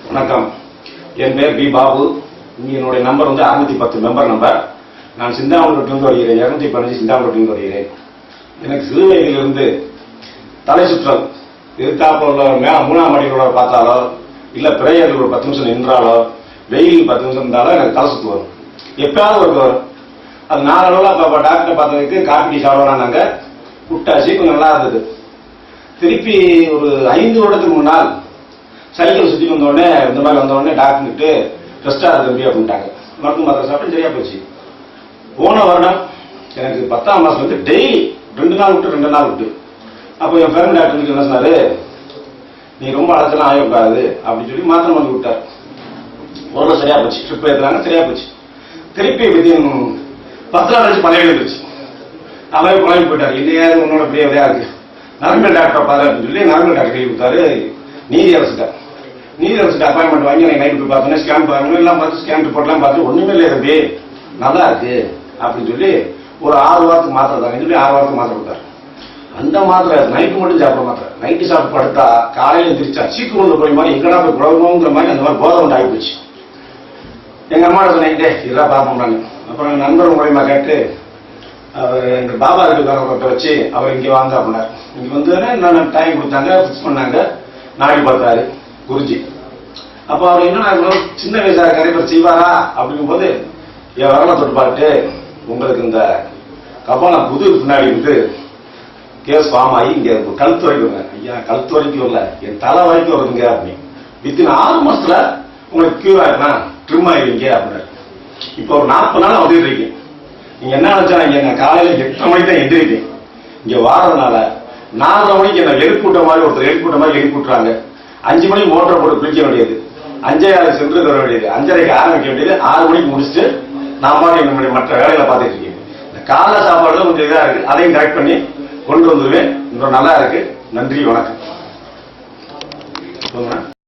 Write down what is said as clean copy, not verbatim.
வணக்கம். என் பெயர் பி பாபு. என்னுடைய நம்பர் 610 மெம்பர் நம்பர். நான் சிந்தாமணிலிருந்து வருகிறேன். 215 சிந்தாமணிலிருந்து வருகிறேன். எனக்கு சிறு வயதிலிருந்து தலை சுற்றல், எதிர்த்தாப்புல உள்ள 3ஆம் மாடிகளோட பார்த்தாலோ இல்ல பிரேயர்கள் ஒரு 10 நிமிஷம் நின்றாலோ வெயில் 10 நிமிஷம் இருந்தாலும் எனக்கு தலை சுத்து வரும். எப்பயாவது ஒரு வரும். அது நாளளவில் அப்ப டாக்டரை பார்த்ததுக்கு காப்பி டீ சாப்பிடறாங்க. விட்டாச்சு, கொஞ்சம் நல்லா இருந்தது. திருப்பி ஒரு 5 வருடத்துக்கு முன்னால் சைக்கிள் சுற்றி வந்தோடனே இந்த மாதிரி வந்தோடனே டாக்டர்கிட்ட ரெஸ்டா தம்பி அப்படின்ட்டாங்க. மருந்து மாத்திரை சாப்பிட்டு சரியா போச்சு. போன வருடம் எனக்கு 10ஆம் மாசம் டெய்லி 2 நாள் விட்டு 2 நாள் விட்டு. அப்போ என் ஃப்ரெண்ட் டாக்டருக்கு என்ன சொன்னாரு, நீ ரொம்ப அழைச்சலாம் ஆகக்கூடாது அப்படின்னு சொல்லி மாத்திரை மருந்து விட்டார். ஓரளவு சரியா போச்சு. ட்ரிப் ஏற்றுறாங்க, சரியா போச்சு. திருப்பி வித்தின் 10 நாள் கழிச்சு பழைய இருந்துச்சு. அவரே பழகி போயிட்டாரு. இல்லையா உன்னோட இப்படியே விளையா இருக்கு, நரம்பியல் டாக்டர் பாரு அப்படின்னு சொல்லி நரம்பியல் டாக்டர் கை கொடுத்தாரு. நீதி அரசுக்கு அப்பாயின்மெண்ட் வாங்கி எனக்கு நைட்டு போய் பார்த்தோன்னே ஸ்கேன் பாருங்க எல்லாம் பார்த்து ஸ்கேன் ரிப்போர்ட்லாம் பார்த்து ஒண்ணுமே இல்லை தம்பி, நல்லா இருக்கு அப்படின்னு சொல்லி ஒரு 6 வாரத்துக்கு மாத்திரை தாங்க சொல்லி 6 வாரத்துக்கு மாத்திரை கொடுத்தாரு. அந்த மாத்திரை நைட்டு மட்டும் சாப்பிட மாத்திரை. நைட்டு சாப்பிட்டு படுத்தா காலையில எந்திரிச்சா சீக்கு கொண்டு போய் மாதிரி எங்கடா போய் குழம்புங்கிற மாதிரி அந்த மாதிரி போதை கொண்டு ஆகி போச்சு. எங்க அம்மா சொன்னேன், இதெல்லாம் பார்ப்போம்னாங்க. அப்புறம் நண்பர் மூலயமா கேட்டு அவர் எங்க பாபா இருக்கிறவர்கிட்ட வச்சு அவர் இங்க வாங்க அப்படின்னாரு. இங்க வந்து நான் டைம் கொடுத்தாங்க, பிக்ஸ் பண்ணாங்க. நாடி பார்த்தாரு குருஜி. அப்ப அவர் என்ன சின்ன வயசா கரைப்பர் செய்வாரா அப்படிங்கும் போது என் வரல தொட்டு பாட்டு, உங்களுக்கு இந்த கபாலம் புது பின்னாடி இருந்து கேஸ் ஃபார்ம் ஆகி இங்க கழுத்து வரைக்கும் வருங்க. ஐயா கழுத்து வரைக்கும் வரல, என் தலை வரைக்கும் வருதுங்க அப்படின்னு. வித்தின் 6 மாசத்துல உங்களுக்கு கியூர் ஆயிருக்கலாம், ட்ரிம் ஆயிருவீங்க அப்படின்னாரு. இப்போ ஒரு 40 நாள் வந்துட்டு இருக்கீங்க. நீங்க என்ன நினைச்சா, இங்க காலையில 8:30 மணிக்கு தான் எந்திரிப்பேன். இங்க வாரதுனால 4:30 மணிக்கு என்ன எழுப்பிட்ட மாதிரி ஒருத்தர் எழுப்பிட்ட மாதிரி எழுப்பிட்டுறாங்க. 5 மணிக்கு மோட்டர் போட்டு குளிக்க வேண்டியது, 5:30 சென்று வர வேண்டியது, 5:30க்கு ஆரம்பிக்க வேண்டியது, 6 மணிக்கு முடிச்சுட்டு நான் பாட்டு என்னுடைய மற்ற வேலைகளை பார்த்துட்டு இருக்கேன். இந்த காலை சாப்பாடு கொஞ்சம் இதா இருக்கு, அதையும் கரெக்ட் பண்ணி கொண்டு வந்துருவேன். இன்னும் நல்லா இருக்கு. நன்றி, வணக்கம்.